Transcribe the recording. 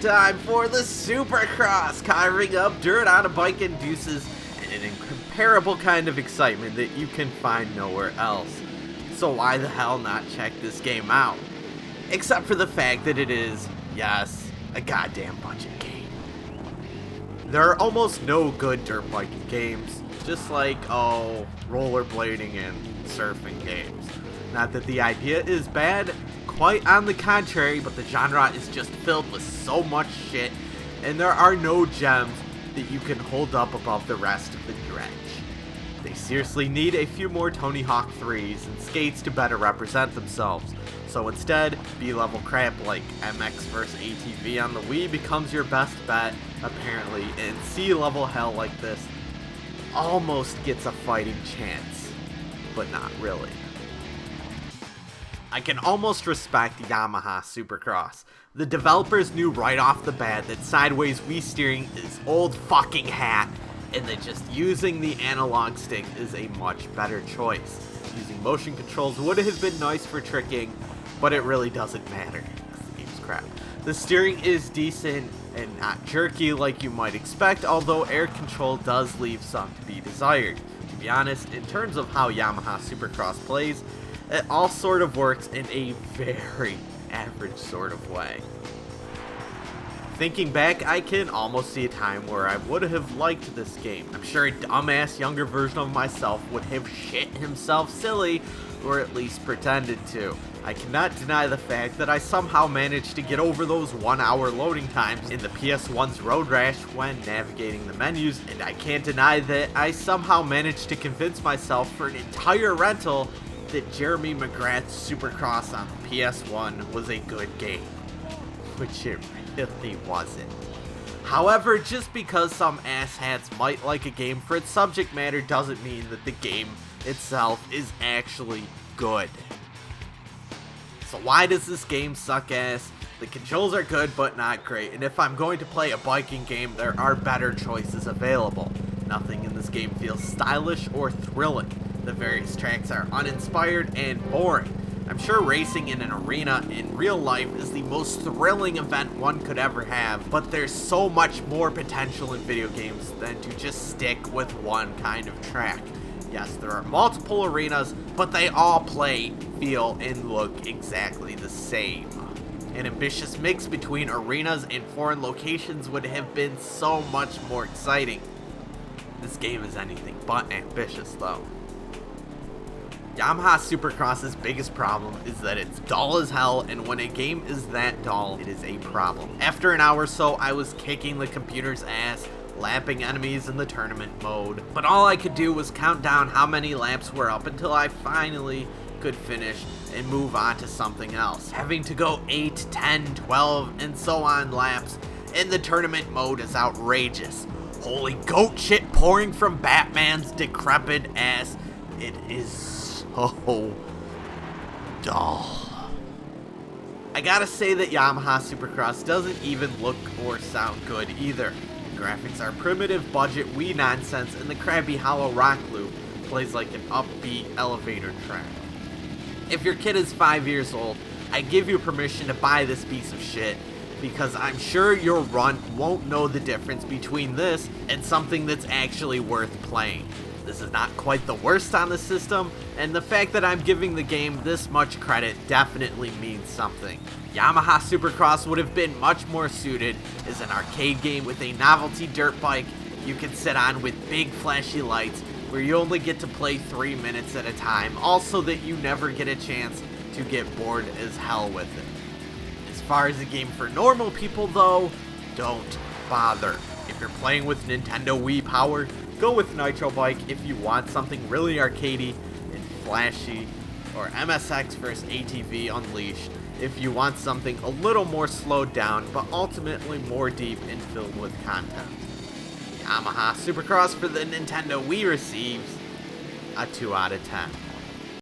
time for the Supercross, carving up dirt on a bike induces an incomparable kind of excitement that you can find nowhere else. So why the hell not check this game out? Except for the fact that it is, yes, a goddamn budget game. There are almost no good dirt biking games, just like, rollerblading and surfing games. Not that the idea is bad, quite on the contrary, but the genre is just filled with so much shit, and there are no gems that you can hold up above the rest of the dredge. They seriously need a few more Tony Hawk 3s and skates to better represent themselves. So instead, B-level crap like MX vs ATV on the Wii becomes your best bet, apparently, and C-level hell like this almost gets a fighting chance, but not really. I can almost respect Yamaha Supercross. The developers knew right off the bat that sideways Wii steering is old fucking hat, and that just using the analog stick is a much better choice. Using motion controls would have been nice for tricking, but it really doesn't matter, because the game's crap. The steering is decent and not jerky like you might expect, although air control does leave some to be desired. To be honest, in terms of how Yamaha Supercross plays, it all sort of works in a very average sort of way. Thinking back, I can almost see a time where I would have liked this game. I'm sure a dumbass younger version of myself would have shit himself silly, or at least pretended to. I cannot deny the fact that I somehow managed to get over those 1 hour loading times in the PS1's Road Rash when navigating the menus, and I can't deny that I somehow managed to convince myself for an entire rental that Jeremy McGrath's Supercross on the PS1 was a good game, which it really wasn't. However, just because some asshats might like a game for its subject matter doesn't mean that the game itself is actually good. So why does this game suck ass? The controls are good but not great, and if I'm going to play a biking game, there are better choices available. Nothing in this game feels stylish or thrilling. The various tracks are uninspired and boring. I'm sure racing in an arena in real life is the most thrilling event one could ever have, but there's so much more potential in video games than to just stick with one kind of track. Yes, there are multiple arenas, but they all play, feel, and look exactly the same. An ambitious mix between arenas and foreign locations would have been so much more exciting. This game is anything but ambitious though. Yamaha Supercross's biggest problem is that it's dull as hell, and when a game is that dull, it is a problem. After an hour or so, I was kicking the computer's ass, lapping enemies in the tournament mode, but all I could do was count down how many laps were up until I finally could finish and move on to something else. Having to go 8, 10, 12, and so on laps in the tournament mode is outrageous. Holy goat shit pouring from Batman's decrepit ass. It is so dull. I gotta say that Yamaha Supercross doesn't even look or sound good either. The graphics are primitive budget Wii nonsense, and the crappy hollow rock loop plays like an upbeat elevator track. If your kid is 5 years old, I give you permission to buy this piece of shit, because I'm sure your runt won't know the difference between this and something that's actually worth playing. This is not quite the worst on the system, and the fact that I'm giving the game this much credit definitely means something. Yamaha Supercross would have been much more suited as an arcade game with a novelty dirt bike you can sit on with big flashy lights, where you only get to play 3 minutes at a time, also that you never get a chance to get bored as hell with it. As far as a game for normal people though, don't bother. If you're playing with Nintendo Wii Power, go with Nitro Bike if you want something really arcadey and flashy, or MSX vs ATV Unleashed if you want something a little more slowed down but ultimately more deep and filled with content. Yamaha Supercross for the Nintendo Wii receives a 2 out of 10.